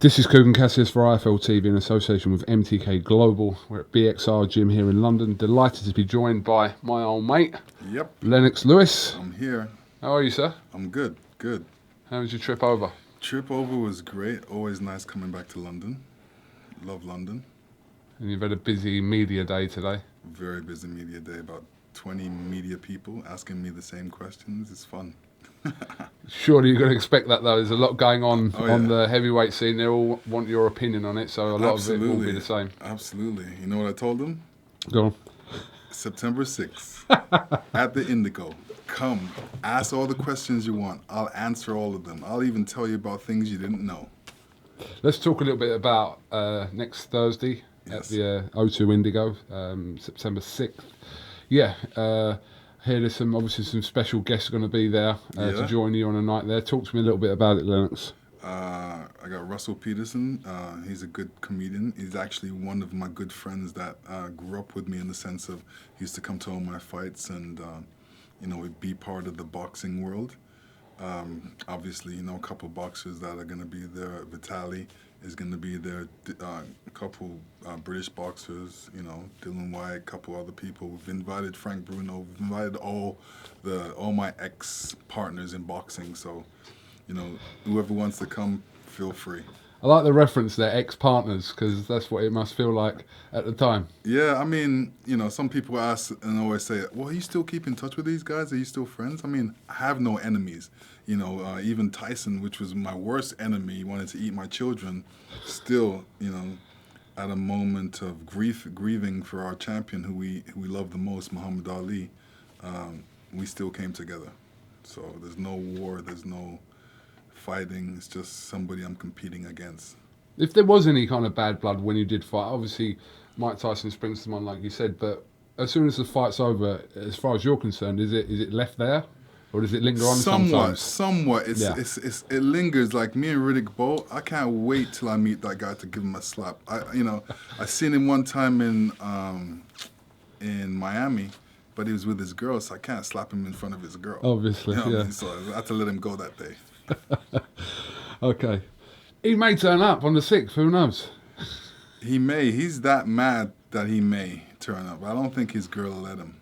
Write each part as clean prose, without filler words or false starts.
This is Kugan Cassius for IFL TV in association with MTK Global. We're at BXR Gym here in London. Delighted to be joined by my old mate, Yep. Lennox Lewis. I'm here. How are you, sir? I'm good. Good. How was your trip over? Trip over was great. Always nice coming back to London. Love London. And you've had a busy media day today. Very busy media day. About 20 media people asking me the same questions. It's fun. Surely you're going to expect that, though. There's a lot going on Oh, the heavyweight scene. They all want your opinion on it, so a lot Absolutely. of it will be the same. Absolutely. You know what I told them? Go on. September 6th at the Indigo. Come, ask all the questions you want. I'll answer all of them. I'll even tell you about things you didn't know. Let's talk a little bit about next Thursday at the O2 Indigo, September 6th. Yeah, here there's obviously some special guests going to be there to join you on a night there. Talk to me a little bit about it, Lennox. I got Russell Peterson. He's a good comedian. He's actually one of my good friends that grew up with me in the sense of he used to come to all my fights and, be part of the boxing world. Obviously, a couple boxers that are going to be there. Vitali is going to be there. A couple British boxers, Dylan White, a couple other people. We've invited Frank Bruno. We've invited all my ex-partners in boxing. So, whoever wants to come, feel free. I like the reference there, ex-partners, because that's what it must feel like at the time. Yeah, I mean, some people ask and always say, well, you still keep in touch with these guys? Are you still friends? I mean, I have no enemies. Even Tyson, which was my worst enemy, wanted to eat my children, still, at a moment of grieving for our champion who we love the most, Muhammad Ali, we still came together. So there's no war, there's no fighting. It's just somebody I'm competing against. If there was any kind of bad blood when you did fight, obviously Mike Tyson springs to mind, like you said, but as soon as the fight's over, as far as you're concerned, is it left there? Or does it linger on sometimes? Somewhat. It lingers. Like me and Riddick Bowe, I can't wait till I meet that guy to give him a slap. I seen him one time in Miami, but he was with his girl, so I can't slap him in front of his girl. Obviously, I mean? So I had to let him go that day. Okay. He may turn up on the 6th, who knows? He may. He's that mad that he may turn up. I don't think his girl will let him.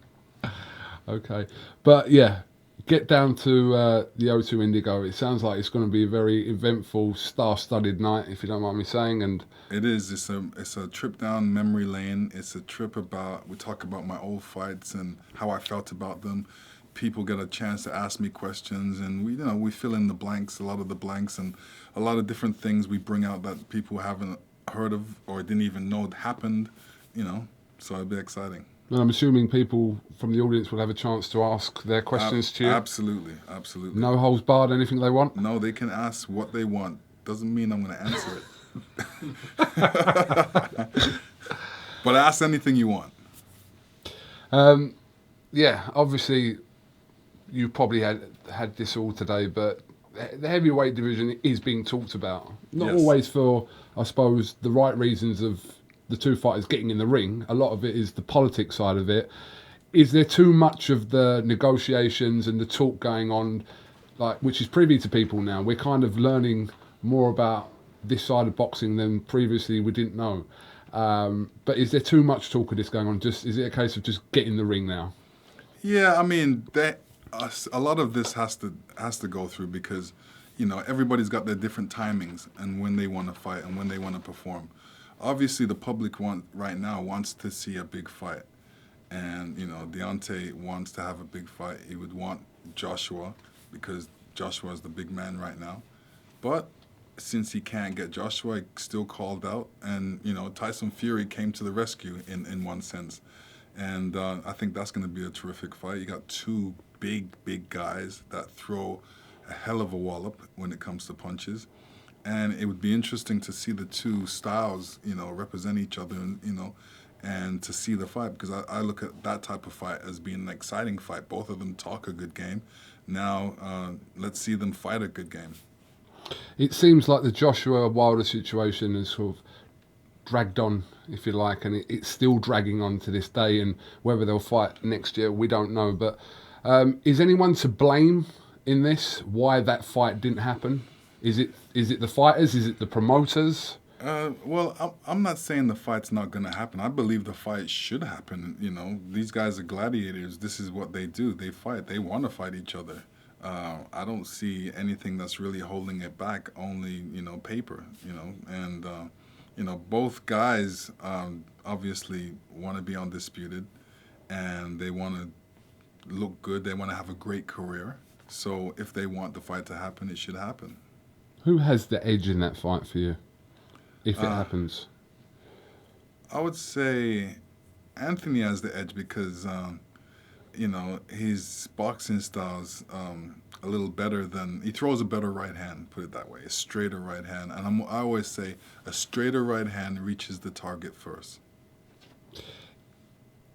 Okay. But yeah, get down to the O2 Indigo. It sounds like it's going to be a very eventful, star-studded night, if you don't mind me saying. And it is. It's a trip down memory lane. It's a trip we talk about my old fights and how I felt about them. People get a chance to ask me questions, and we fill in the blanks, a lot of the blanks, and a lot of different things we bring out that people haven't heard of or didn't even know happened. So it'll be exciting. And I'm assuming people from the audience will have a chance to ask their questions to you. Absolutely. No holds barred, anything they want? No, they can ask what they want. Doesn't mean I'm going to answer it. But ask anything you want. Yeah, obviously you probably had this all today, but the heavyweight division is being talked about. Not always for, I suppose, the right reasons of the two fighters getting in the ring. A lot of it is the politics side of it. Is there too much of the negotiations and the talk going on, which is privy to people now? We're kind of learning more about this side of boxing than previously we didn't know. But is there too much talk of this going on? Is it a case of just get in the ring now? Yeah, I mean, a lot of this has to go through because, everybody's got their different timings and when they want to fight and when they want to perform. Obviously, the public right now wants to see a big fight. And, Deontay wants to have a big fight. He would want Joshua because Joshua is the big man right now. But since he can't get Joshua, he still called out. And, Tyson Fury came to the rescue in one sense. And I think that's going to be a terrific fight. You got two big guys that throw a hell of a wallop when it comes to punches. And it would be interesting to see the two styles, represent each other, and to see the fight because I look at that type of fight as being an exciting fight. Both of them talk a good game. Now, let's see them fight a good game. It seems like the Joshua Wilder situation is sort of dragged on, if you like, and it's still dragging on to this day. And whether they'll fight next year, we don't know. But is anyone to blame in this? Why that fight didn't happen? Is it the fighters? Is it the promoters? Well, I'm not saying the fight's not going to happen. I believe the fight should happen. You know, these guys are gladiators. This is what they do. They fight. They want to fight each other. I don't see anything that's really holding it back. Only paper. And both guys obviously want to be undisputed, and they want to look good. They want to have a great career. So if they want the fight to happen, it should happen. Who has the edge in that fight for you, if it happens? I would say Anthony has the edge because his boxing style's a little better than he throws a better right hand. Put it that way, a straighter right hand, and I always say a straighter right hand reaches the target first.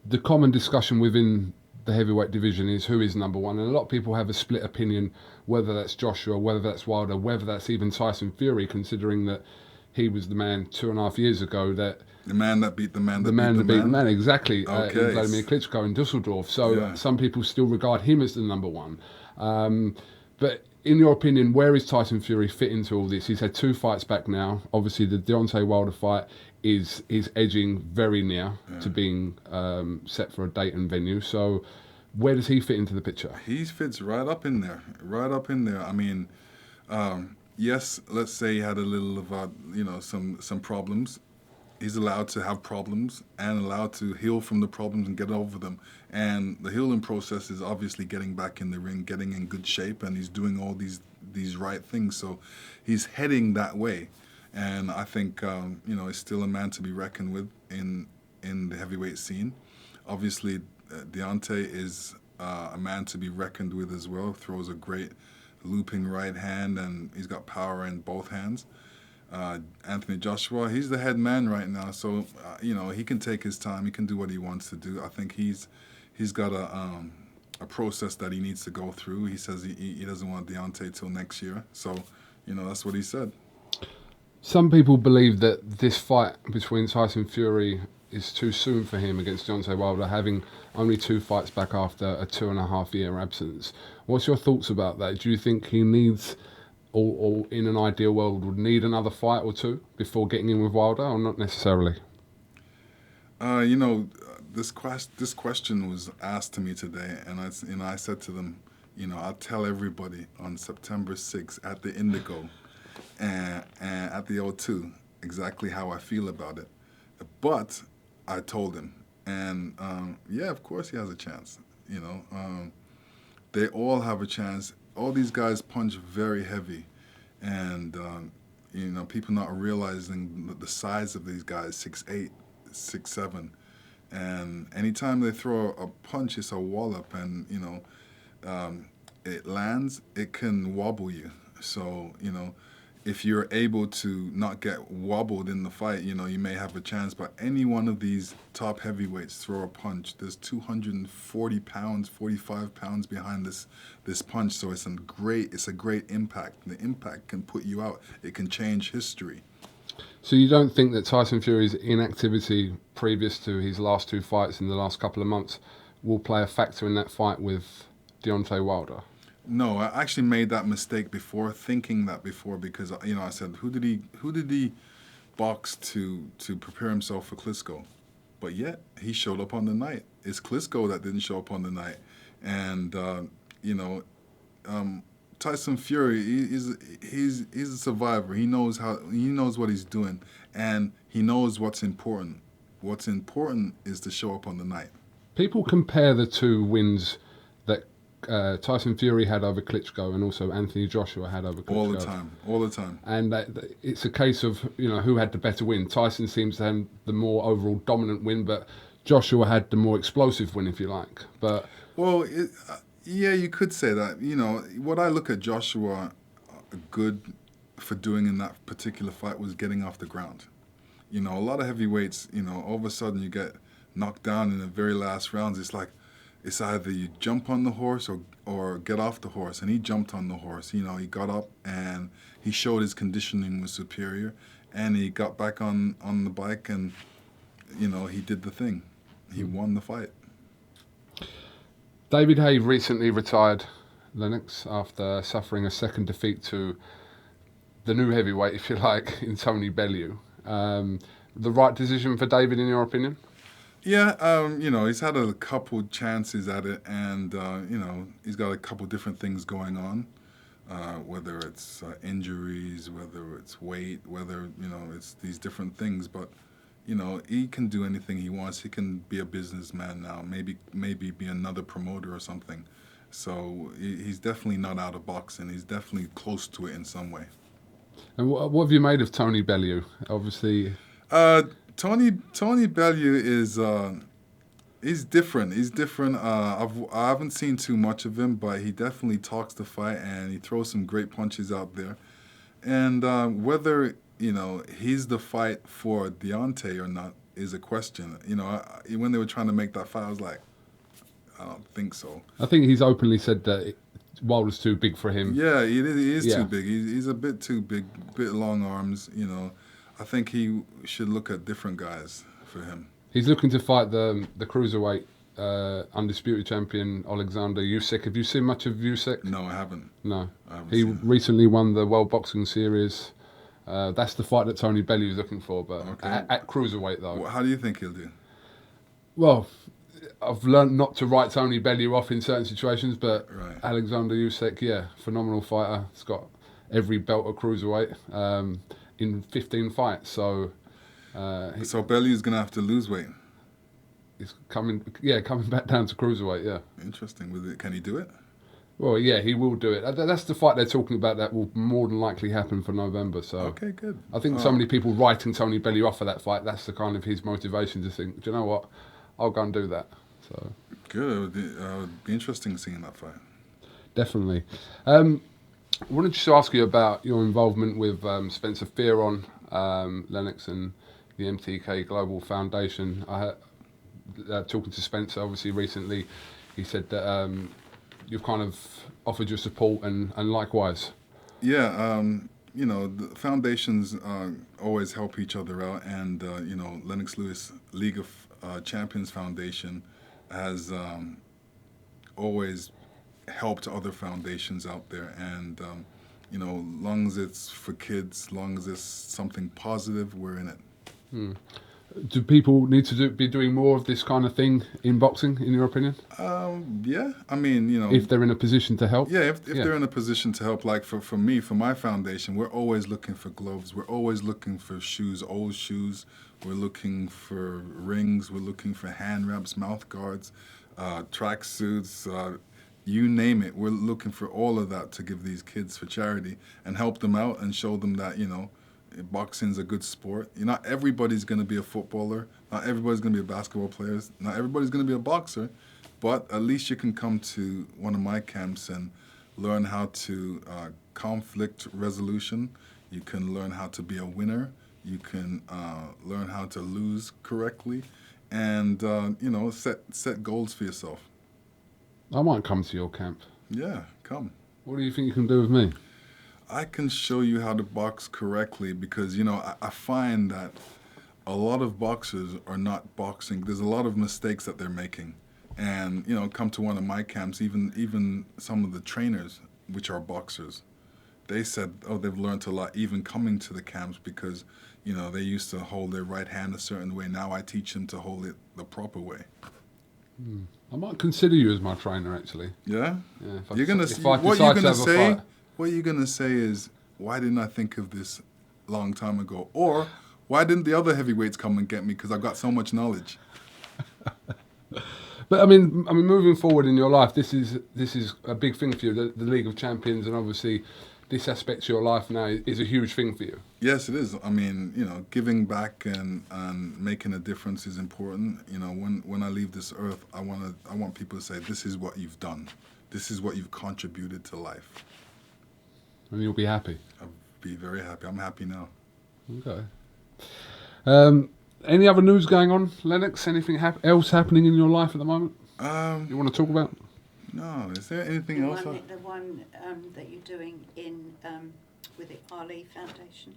The common discussion within the heavyweight division is who is number one, and a lot of people have a split opinion whether that's Joshua, whether that's Wilder, whether that's even Tyson Fury, considering that he was the man 2.5 years ago that the man that beat the man that beat the man, exactly. Okay. Vladimir Klitschko in Dusseldorf. So some people still regard him as the number one. But in your opinion, where is Tyson Fury fit into all this? He's had 2 fights back now. Obviously, the Deontay Wilder fight is edging very near to being set for a date and venue. So where does he fit into the picture? He fits right up in there. Right up in there. I mean, yes, let's say he had a little of some problems. He's allowed to have problems and allowed to heal from the problems and get over them. And the healing process is obviously getting back in the ring, getting in good shape, and he's doing all these right things. So he's heading that way. And I think he's still a man to be reckoned with in the heavyweight scene. Obviously, Deontay is a man to be reckoned with as well. Throws a great looping right hand, and he's got power in both hands. Anthony Joshua, he's the head man right now, so he can take his time. He can do what he wants to do. I think he's got a process that he needs to go through. He says he doesn't want Deontay till next year, so that's what he said. Some people believe that this fight between Tyson Fury is too soon for him against Deontay Wilder, having only 2 fights back after a 2.5 year absence. What's your thoughts about that? Do you think he needs, or in an ideal world, would need another fight or 2 before getting in with Wilder, or not necessarily? This question was asked to me today, and I said to them, I'll tell everybody on September 6th at the Indigo and at the O2 exactly how I feel about it. But I told him, and of course he has a chance. They all have a chance. All these guys punch very heavy, and people not realizing the size of these guys, 6'8", 6'7", and anytime they throw a punch, it's a wallop, and it lands, it can wobble you. So if you're able to not get wobbled in the fight, you may have a chance. But any one of these top heavyweights throw a punch, there's 240 pounds, 45 pounds behind this punch. So it's a great impact. The impact can put you out. It can change history. So you don't think that Tyson Fury's inactivity previous to his last 2 fights in the last couple of months will play a factor in that fight with Deontay Wilder? No, I actually made that mistake before, thinking that before, because I said, who did he box to prepare himself for Klitschko? But yet he showed up on the night. It's Klitschko that didn't show up on the night, and Tyson Fury, he's a survivor. He knows what he's doing, and he knows what's important. What's important is to show up on the night. People compare the 2 wins that Tyson Fury had over Klitschko and also Anthony Joshua had over Klitschko. All the time. And it's a case of, who had the better win. Tyson seems to have the more overall dominant win, but Joshua had the more explosive win, if you like. But yeah, you could say that. What I look at Joshua good for doing in that particular fight was getting off the ground. A lot of heavyweights, all of a sudden you get knocked down in the very last rounds. It's like, it's either you jump on the horse or get off the horse. And he jumped on the horse. He got up and he showed his conditioning was superior. And he got back on the bike and, he did the thing. He won the fight. David Haye recently retired Lennox after suffering a second defeat to the new heavyweight, if you like, in Tony Bellew. The right decision for David, in your opinion? Yeah, he's had a couple chances at it, and he's got a couple different things going on, whether it's injuries, whether it's weight, whether it's these different things. But he can do anything he wants. He can be a businessman now. Maybe be another promoter or something. So he's definitely not out of boxing. He's definitely close to it in some way. And what have you made of Tony Bellew? Obviously. Tony Bellew is he's different. He's different. I haven't seen too much of him, but he definitely talks the fight and he throws some great punches out there. And whether he's the fight for Deontay or not is a question. When they were trying to make that fight, I was like, I don't think so. I think he's openly said that Wilder's too big for him. Yeah, he is too big. He's a bit too big, bit long arms. I think he should look at different guys for him. He's looking to fight the cruiserweight undisputed champion Alexander Usyk. Have you seen much of Usyk? No, I haven't. No. I haven't he recently won the World Boxing Series. That's the fight that Tony Bellew is looking for, but at cruiserweight though. Well, how do you think he'll do? Well, I've learned not to write Tony Bellew off in certain situations, but right. Alexander Usyk, phenomenal fighter. He's got every belt at cruiserweight in 15 fights. So Bellew's gonna have to lose weight. He's coming back down to cruiserweight. Yeah. Interesting. Can he do it? Well, yeah, he will do it. That's the fight they're talking about. That will more than likely happen for November. So okay, good. I think so many people writing Tony Bellew off for that fight. That's the kind of his motivation to think, do you know what? I'll go and do that. So good. It would be interesting seeing that fight. Definitely. I wanted to ask you about your involvement with Spencer Fearon, Lennox, and the MTK Global Foundation. I had, talking to Spencer, obviously recently, he said that you've kind of offered your support, and likewise. Yeah. The foundations always help each other out, and Lennox Lewis League of Champions Foundation has always helped other foundations out there, and long as it's for kids, long as it's something positive, we're in it. Do people need to be doing more of this kind of thing in boxing, in your opinion? Yeah, I mean, if they're in a position to help. Yeah, if they're in a position to help, like for me, for my foundation, we're always looking for gloves. We're always looking for shoes, old shoes. We're looking for rings. We're looking for hand wraps, mouth guards, track suits, you name it. We're looking for all of that to give these kids for charity and help them out and show them that, boxing's a good sport. Not everybody's going to be a footballer. Not everybody's going to be a basketball player. Not everybody's going to be a boxer. But at least you can come to one of my camps and learn how to conflict resolution. You can learn how to be a winner. You can learn how to lose correctly, and set goals for yourself. I might come to your camp. Yeah, come. What do you think you can do with me? I can show you how to box correctly because, I find that a lot of boxers are not boxing. There's a lot of mistakes that they're making. And, come to one of my camps, even some of the trainers, which are boxers, they said, they've learned a lot even coming to the camps because, they used to hold their right hand a certain way. Now I teach them to hold it the proper way. I might consider you as my trainer, actually. Yeah? Yeah. What you're going to say is, why didn't I think of this long time ago? Or, why didn't the other heavyweights come and get me? Because I've got so much knowledge. But I mean, moving forward in your life, this is a big thing for you, the League of Champions, and obviously this aspect of your life now is a huge thing for you. Yes, it is. I mean, giving back and making a difference is important. When I leave this earth, I want people to say, this is what you've done. This is what you've contributed to life. And you'll be happy. I'll be very happy. I'm happy now. Okay. Any other news going on, Lennox? Anything else happening in your life at the moment? You want to talk about? No. Is there anything else? The one that you're doing in with the Ali Foundation.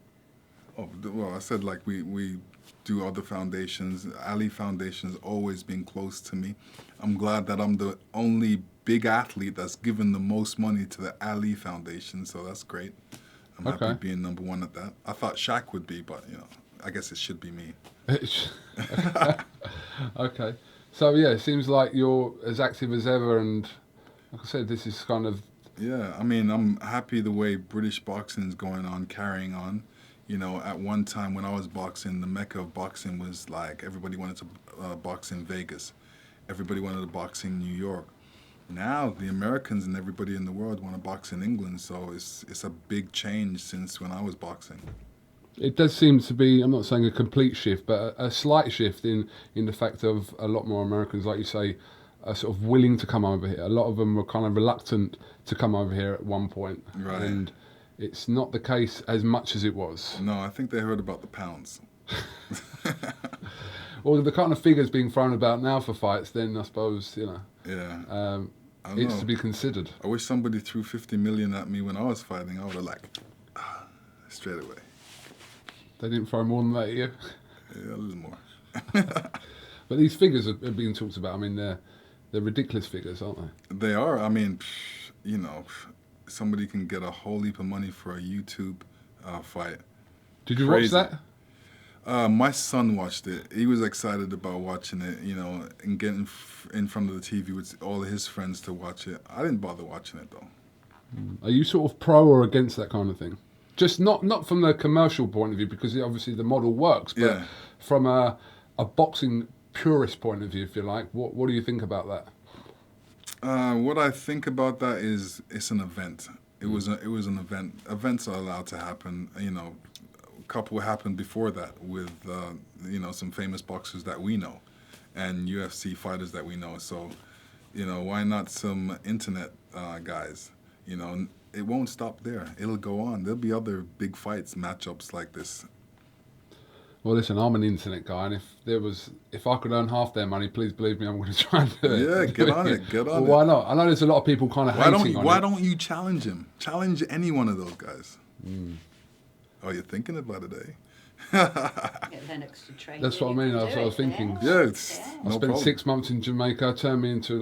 Oh well, I said like we do other foundations. Ali Foundation has always been close to me. I'm glad that I'm the only big athlete that's given the most money to the Ali Foundation, so that's great. I'm happy being number one at that. I thought Shaq would be, but I guess it should be me. Okay. So yeah, it seems like you're as active as ever, and like I said, this is kind of... Yeah, I mean, I'm happy the way British boxing is going on, carrying on. At one time when I was boxing, the mecca of boxing was like everybody wanted to box in Vegas. Everybody wanted to box in New York. Now the Americans and everybody in the world want to box in England, so it's a big change since when I was boxing. It does seem to be, I'm not saying a complete shift, but a slight shift in the fact of a lot more Americans, like you say, are sort of willing to come over here. A lot of them were kind of reluctant to come over here at one point. Right. And it's not the case as much as it was. No, I think they heard about the pounds. Well, the kind of figures being thrown about now for fights, then I suppose, Yeah. It's to be considered. I wish somebody threw 50 million at me when I was fighting. I would have straight away. They didn't throw more than that at you? Yeah, a little more. But these figures are being talked about. I mean, they're ridiculous figures, aren't they? They are. I mean, somebody can get a whole heap of money for a YouTube fight. Did you watch that? My son watched it. He was excited about watching it, and getting in front of the TV with all of his friends to watch it. I didn't bother watching it, though. Are you sort of pro or against that kind of thing? Just not from the commercial point of view, because obviously the model works, but from a boxing purist point of view, if you like, what do you think about that? What I think about that is it's an event. It was an event. Events are allowed to happen. A couple happened before that with some famous boxers that we know, and UFC fighters that we know. So, why not some internet guys? It won't stop there. It'll go on. There'll be other big fights, matchups like this. Well, listen, I'm an internet guy, and if I could earn half their money, please believe me, I'm going to try and do it. Yeah, get on it. Get on it. Why not? I know there's a lot of people kind of hating on it. Why don't you challenge him? Challenge any one of those guys. Oh, you're thinking about it, eh? Get Lennox to train. That's what I mean. That's what I was thinking. Yeah, I spent 6 months in Jamaica. Turned me into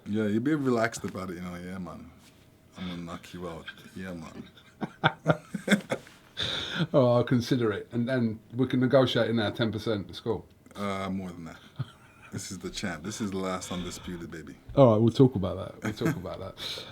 Yeah, you be relaxed about it. Yeah, man. I'm gonna knock you out. Yeah, man. Oh, I'll consider it, and then we can negotiate in there 10%. It's cool. More than that. This is the champ. This is the last undisputed, baby. All right, we'll talk about that.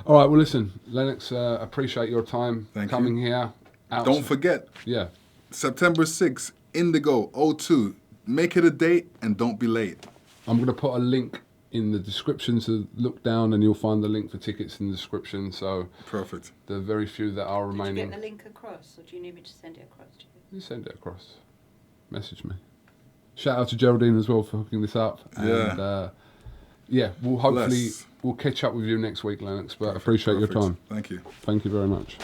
All right, well, listen, Lennox, appreciate your time coming here. Don't forget. Yeah. September 6th, Indigo 02. Make it a date and don't be late. I'm going to put a link in the description, so look down and you'll find the link for tickets in the description. So perfect. The very few that are remaining. Did you get the link across, or do you need me to send it across to you? You send it across. Message me. Shout out to Geraldine as well for hooking this up. And, we'll hopefully we'll catch up with you next week, Lennox. But I appreciate your time. Thank you. Thank you very much.